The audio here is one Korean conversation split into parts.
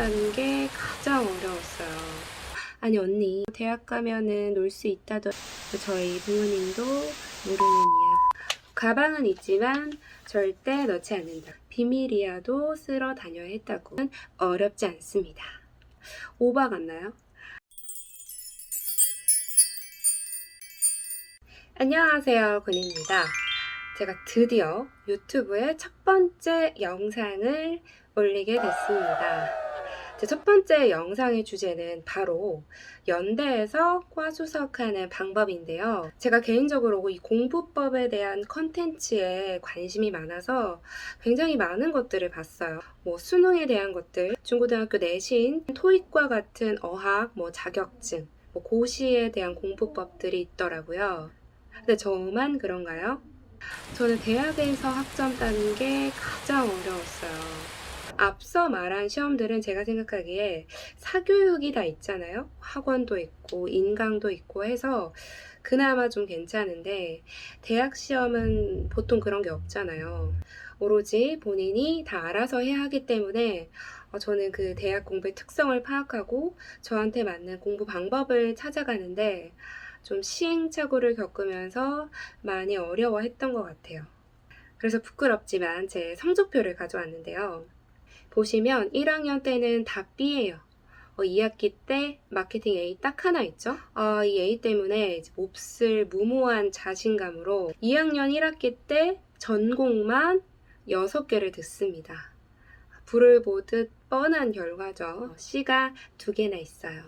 따는 게 가장 어려웠어요. 아니 언니 대학 가면은 놀 수 있다던 저희 부모님도 모르는 이야기. 가방은 있지만 절대 넣지 않는다. 비밀이야도 쓸어 다녀야 했다고. 어렵지 않습니다. 오바 같나요? 안녕하세요, 군입니다. 제가 드디어 유튜브에 첫 번째 영상을 올리게 됐습니다. 제 첫 번째 영상의 주제는 바로 연대에서 과수석하는 방법인데요. 제가 개인적으로 이 공부법에 대한 컨텐츠에 관심이 많아서 굉장히 많은 것들을 봤어요. 수능에 대한 것들, 중고등학교 내신, 토익과 같은 어학, 자격증, 고시에 대한 공부법들이 있더라고요. 근데 저만 그런가요? 저는 대학에서 학점 따는 게 가장 어려웠어요. 앞서 말한 시험들은 제가 생각하기에 사교육이 다 있잖아요. 학원도 있고 인강도 있고 해서 그나마 좀 괜찮은데 대학 시험은 보통 그런 게 없잖아요. 오로지 본인이 다 알아서 해야 하기 때문에 저는 그 대학 공부의 특성을 파악하고 저한테 맞는 공부 방법을 찾아가는데 좀 시행착오를 겪으면서 많이 어려워했던 것 같아요. 그래서 부끄럽지만 제 성적표를 가져왔는데요. 보시면 1학년 때는 다 B예요. 2학기 때 마케팅 A 딱 하나 있죠? 이 A 때문에 이제 몹쓸 무모한 자신감으로 2학년 1학기 때 전공만 6개를 듣습니다. 불을 보듯 뻔한 결과죠. C가 2개나 있어요.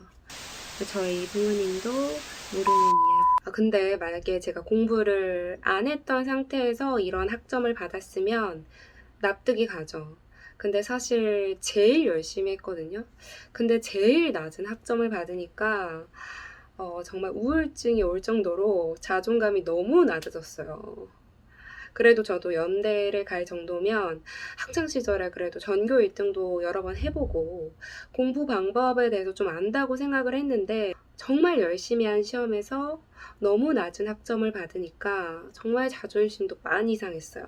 저희 부모님도 모르는 이야기. 근데 만약에 제가 공부를 안 했던 상태에서 이런 학점을 받았으면 납득이 가죠. 근데 사실 제일 열심히 했거든요. 근데 제일 낮은 학점을 받으니까 정말 우울증이 올 정도로 자존감이 너무 낮아졌어요. 그래도 저도 연대를 갈 정도면 학창시절에 그래도 전교 1등도 여러 번 해보고 공부 방법에 대해서 좀 안다고 생각을 했는데 정말 열심히 한 시험에서 너무 낮은 학점을 받으니까 정말 자존심도 많이 상했어요.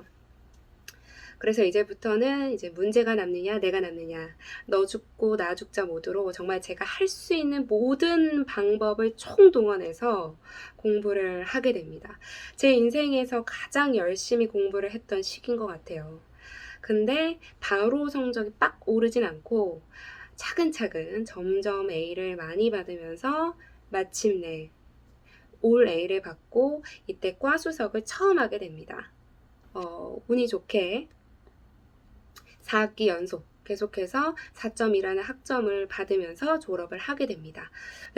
그래서 이제부터는 이제 문제가 남느냐 내가 남느냐 너 죽고 나 죽자 모드로 정말 제가 할 수 있는 모든 방법을 총동원해서 공부를 하게 됩니다. 제 인생에서 가장 열심히 공부를 했던 시기인 것 같아요. 근데 바로 성적이 빡 오르진 않고 차근차근 점점 A를 많이 받으면서 마침내 올 A를 받고 이때 과수석을 처음 하게 됩니다. 운이 좋게 4학기 연속 계속해서 4점이라는 학점을 받으면서 졸업을 하게 됩니다.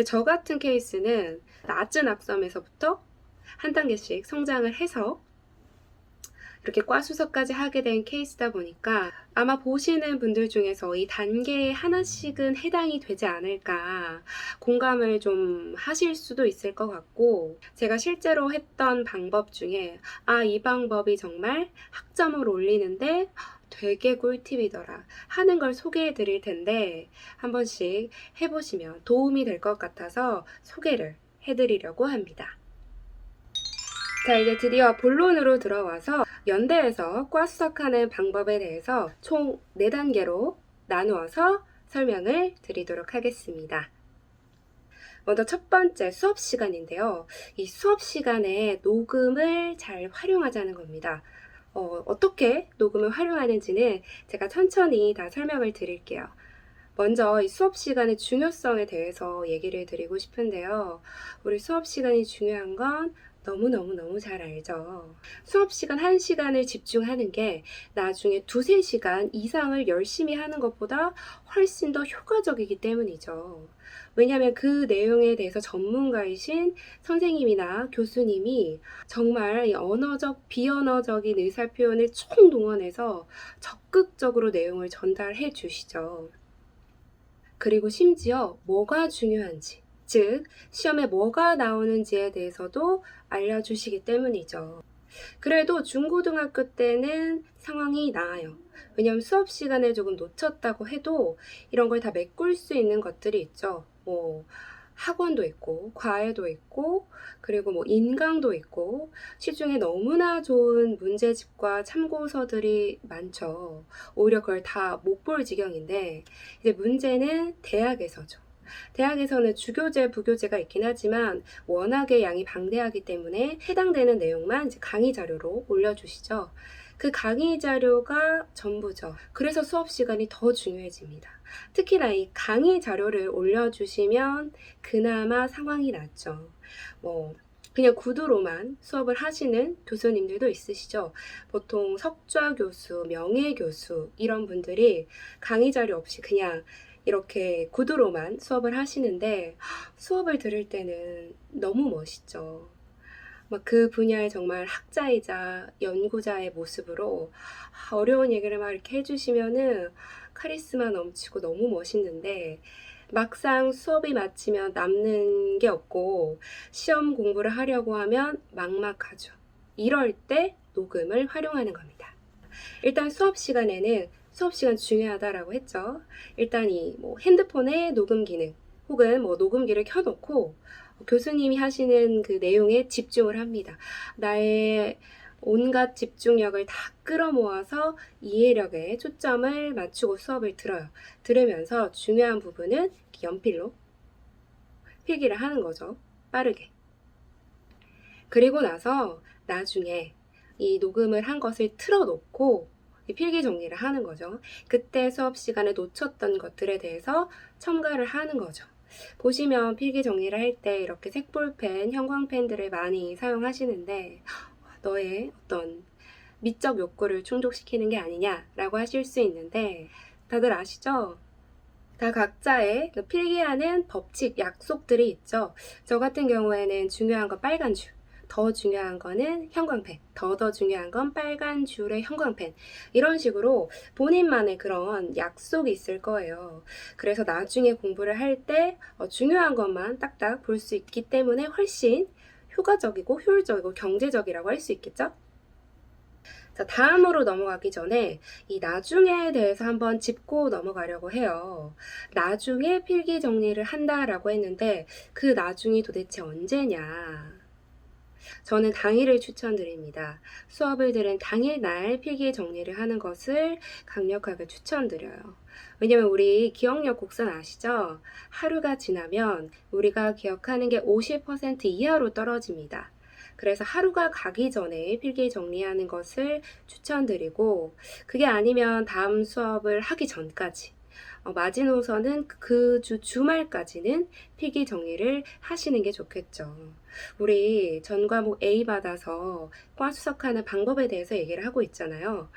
저 같은 케이스는 낮은 학점에서부터 한 단계씩 성장을 해서 이렇게 과수석까지 하게 된 케이스다 보니까 아마 보시는 분들 중에서 이 단계에 하나씩은 해당이 되지 않을까 공감을 좀 하실 수도 있을 것 같고, 제가 실제로 했던 방법 중에 이 방법이 정말 학점을 올리는데 되게 꿀팁이더라 하는 걸 소개해 드릴 텐데 한 번씩 해보시면 도움이 될 것 같아서 소개를 해드리려고 합니다. 자, 이제 드디어 본론으로 들어와서 연대에서 과수석하는 방법에 대해서 총 4단계로 나누어서 설명을 드리도록 하겠습니다. 먼저 첫 번째 수업 시간인데요. 이 수업 시간에 녹음을 잘 활용하자는 겁니다. 어떻게 녹음을 활용하는지는 제가 천천히 다 설명을 드릴게요. 먼저 이 수업 시간의 중요성에 대해서 얘기를 드리고 싶은데요. 우리 수업 시간이 중요한 건 너무너무 잘 알죠. 수업 시간 1시간을 집중하는 게 나중에 2-3시간 이상을 열심히 하는 것보다 훨씬 더 효과적이기 때문이죠. 왜냐하면 그 내용에 대해서 전문가이신 선생님이나 교수님이 정말 언어적, 비언어적인 의사표현을 총동원해서 적극적으로 내용을 전달해 주시죠. 그리고 심지어 뭐가 중요한지, 즉 시험에 뭐가 나오는지에 대해서도 알려주시기 때문이죠. 그래도 중고등학교 때는 상황이 나아요. 왜냐하면 수업 시간을 조금 놓쳤다고 해도 이런 걸 다 메꿀 수 있는 것들이 있죠. 학원도 있고 과외도 있고 그리고 뭐 인강도 있고 시중에 너무나 좋은 문제집과 참고서들이 많죠. 오히려 그걸 다 못 볼 지경인데 이제 문제는 대학에서죠. 대학에서는 주교재, 부교재가 있긴 하지만 워낙에 양이 방대하기 때문에 해당되는 내용만 이제 강의 자료로 올려주시죠. 그 강의 자료가 전부죠. 그래서 수업 시간이 더 중요해집니다. 특히나 이 강의 자료를 올려주시면 그나마 상황이 낫죠. 그냥 구두로만 수업을 하시는 교수님들도 있으시죠. 보통 석좌 교수, 명예 교수 이런 분들이 강의 자료 없이 그냥 이렇게 구두로만 수업을 하시는데 수업을 들을 때는 너무 멋있죠. 막 그 분야의 정말 학자이자 연구자의 모습으로 어려운 얘기를 막 이렇게 해주시면은 카리스마 넘치고 너무 멋있는데 막상 수업이 마치면 남는 게 없고 시험 공부를 하려고 하면 막막하죠. 이럴 때 녹음을 활용하는 겁니다. 일단 수업 시간에는 수업 시간 중요하다라고 했죠. 일단 이 핸드폰의 녹음 기능 혹은 녹음기를 켜놓고 교수님이 하시는 그 내용에 집중을 합니다. 나의 온갖 집중력을 다 끌어모아서 이해력에 초점을 맞추고 수업을 들어요. 들으면서 중요한 부분은 연필로 필기를 하는 거죠. 빠르게. 그리고 나서 나중에 이 녹음을 한 것을 틀어놓고 필기 정리를 하는 거죠. 그때 수업 시간에 놓쳤던 것들에 대해서 첨가를 하는 거죠. 보시면 필기 정리를 할 때 이렇게 색볼펜, 형광펜들을 많이 사용하시는데 너의 어떤 미적 욕구를 충족시키는 게 아니냐라고 하실 수 있는데 다들 아시죠? 다 각자의 그 필기하는 법칙, 약속들이 있죠. 저 같은 경우에는 중요한 건 빨간 줄, 더 중요한 거는 형광펜, 더 중요한 건 빨간 줄의 형광펜 이런 식으로 본인만의 그런 약속이 있을 거예요. 그래서 나중에 공부를 할 때 중요한 것만 딱딱 볼 수 있기 때문에 훨씬 효과적이고 효율적이고 경제적이라고 할 수 있겠죠? 자, 다음으로 넘어가기 전에 이 나중에 대해서 한번 짚고 넘어가려고 해요. 나중에 필기 정리를 한다라고 했는데 그 나중이 도대체 언제냐? 저는 당일을 추천드립니다. 수업을 들은 당일날 필기 정리를 하는 것을 강력하게 추천드려요. 왜냐면 우리 기억력 곡선 아시죠? 하루가 지나면 우리가 기억하는 게 50% 이하로 떨어집니다. 그래서 하루가 가기 전에 필기 정리하는 것을 추천드리고 그게 아니면 다음 수업을 하기 전까지 마지노선은 그 주 주말까지는 필기 정리를 하시는 게 좋겠죠. 우리 전 과목 A 받아서 과 수석하는 방법에 대해서 얘기를 하고 있잖아요.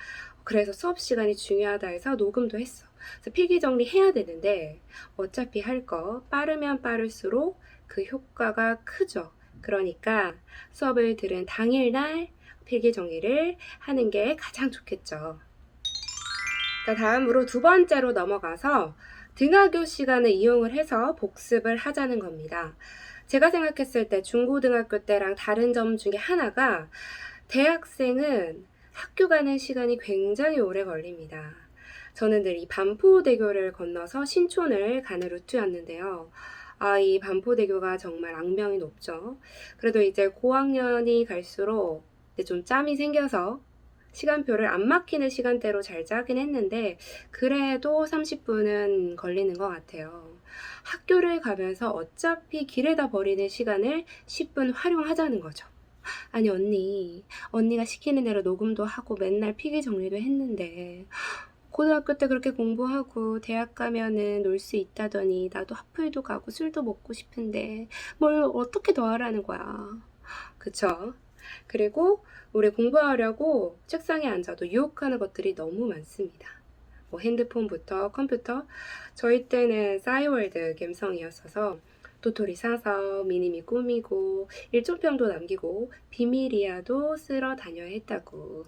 그래서 수업 시간이 중요하다 해서 녹음도 했어. 그래서 필기 정리해야 되는데 어차피 할 거 빠르면 빠를수록 그 효과가 크죠. 그러니까 수업을 들은 당일날 필기 정리를 하는 게 가장 좋겠죠. 자, 다음으로 두 번째로 넘어가서 등하교 시간을 이용을 해서 복습을 하자는 겁니다. 제가 생각했을 때 중고등학교 때랑 다른 점 중에 하나가 대학생은 학교 가는 시간이 굉장히 오래 걸립니다. 저는 늘 이 반포대교를 건너서 신촌을 가는 루트였는데요. 이 반포대교가 정말 악명이 높죠. 그래도 이제 고학년이 갈수록 이제 좀 짬이 생겨서 시간표를 안 막히는 시간대로 잘 짜긴 했는데 그래도 30분은 걸리는 것 같아요. 학교를 가면서 어차피 길에다 버리는 시간을 10분 활용하자는 거죠. 아니 언니가 시키는 대로 녹음도 하고 맨날 필기 정리도 했는데 고등학교 때 그렇게 공부하고 대학 가면은 놀 수 있다더니 나도 하플도 가고 술도 먹고 싶은데 뭘 어떻게 더 하라는 거야. 그쵸? 그리고 우리 공부하려고 책상에 앉아도 유혹하는 것들이 너무 많습니다. 핸드폰부터 컴퓨터, 저희 때는 싸이월드 감성이었어서 도토리 사서 미니미 꾸미고 일종평도 남기고 비밀이야도 쓸어 다녀야 했다고.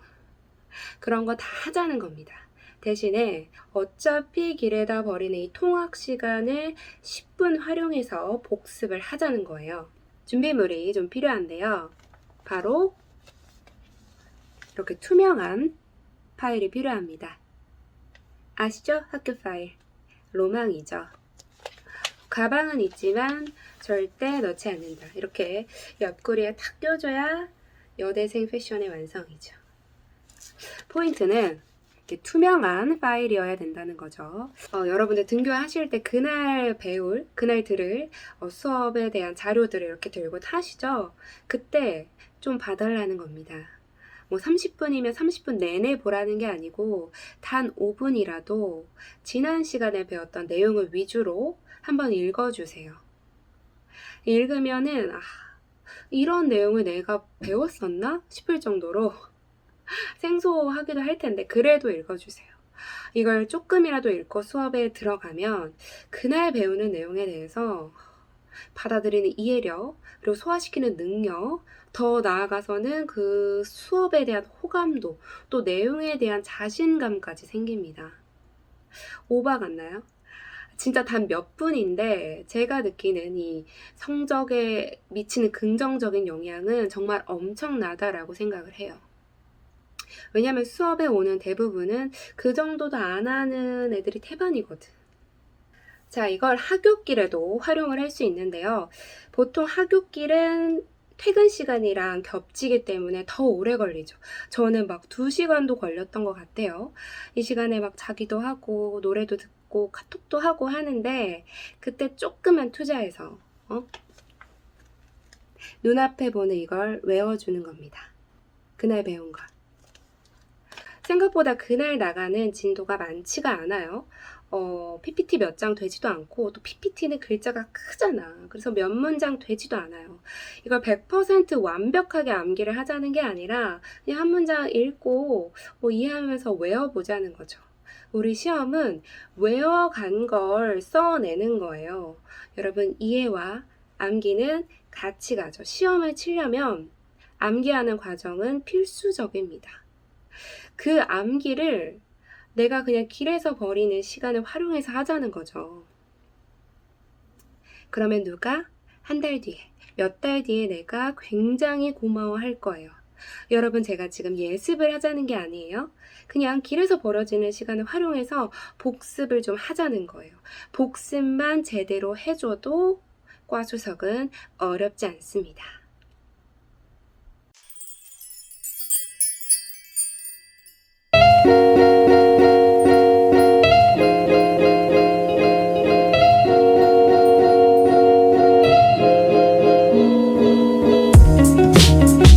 그런 거 다 하자는 겁니다. 대신에 어차피 길에다 버리는 이 통학 시간을 10분 활용해서 복습을 하자는 거예요. 준비물이 좀 필요한데요. 바로 이렇게 투명한 파일이 필요합니다. 아시죠? 학교 파일. 로망이죠. 가방은 있지만 절대 넣지 않는다. 이렇게 옆구리에 탁 껴줘야 여대생 패션의 완성이죠. 포인트는 이렇게 투명한 파일이어야 된다는 거죠. 여러분들 등교하실 때 그날 들을 수업에 대한 자료들을 이렇게 들고 타시죠. 그때 좀 봐달라는 겁니다. 뭐 30분이면 30분 내내 보라는 게 아니고 단 5분이라도 지난 시간에 배웠던 내용을 위주로 한번 읽어주세요. 읽으면은 이런 내용을 내가 배웠었나 싶을 정도로 생소하기도 할 텐데 그래도 읽어주세요. 이걸 조금이라도 읽고 수업에 들어가면 그날 배우는 내용에 대해서 받아들이는 이해력, 그리고 소화시키는 능력, 더 나아가서는 그 수업에 대한 호감도, 또 내용에 대한 자신감까지 생깁니다. 오바 같나요? 진짜 단 몇 분인데 제가 느끼는 이 성적에 미치는 긍정적인 영향은 정말 엄청나다라고 생각을 해요. 왜냐면 수업에 오는 대부분은 그 정도도 안 하는 애들이 태반이거든. 자, 이걸 하굣길에도 활용을 할 수 있는데요. 보통 하굣길은 퇴근 시간이랑 겹치기 때문에 더 오래 걸리죠. 저는 막 2시간도 걸렸던 것 같아요. 이 시간에 막 자기도 하고 노래도 듣고 카톡도 하고 하는데 그때 조금만 투자해서 눈앞에 보는 이걸 외워주는 겁니다. 그날 배운 것. 생각보다 그날 나가는 진도가 많지가 않아요. PPT 몇 장 되지도 않고 또 PPT는 글자가 크잖아. 그래서 몇 문장 되지도 않아요. 이걸 100% 완벽하게 암기를 하자는 게 아니라 그냥 한 문장 읽고 이해하면서 외워보자는 거죠. 우리 시험은 외워간 걸 써내는 거예요. 여러분, 이해와 암기는 같이 가죠. 시험을 치려면 암기하는 과정은 필수적입니다. 그 암기를 내가 그냥 길에서 버리는 시간을 활용해서 하자는 거죠. 그러면 누가 한 달 뒤에, 몇 달 뒤에 내가 굉장히 고마워할 거예요. 여러분, 제가 지금 예습을 하자는 게 아니에요. 그냥 길에서 벌어지는 시간을 활용해서 복습을 좀 하자는 거예요. 복습만 제대로 해줘도 과 수석은 어렵지 않습니다.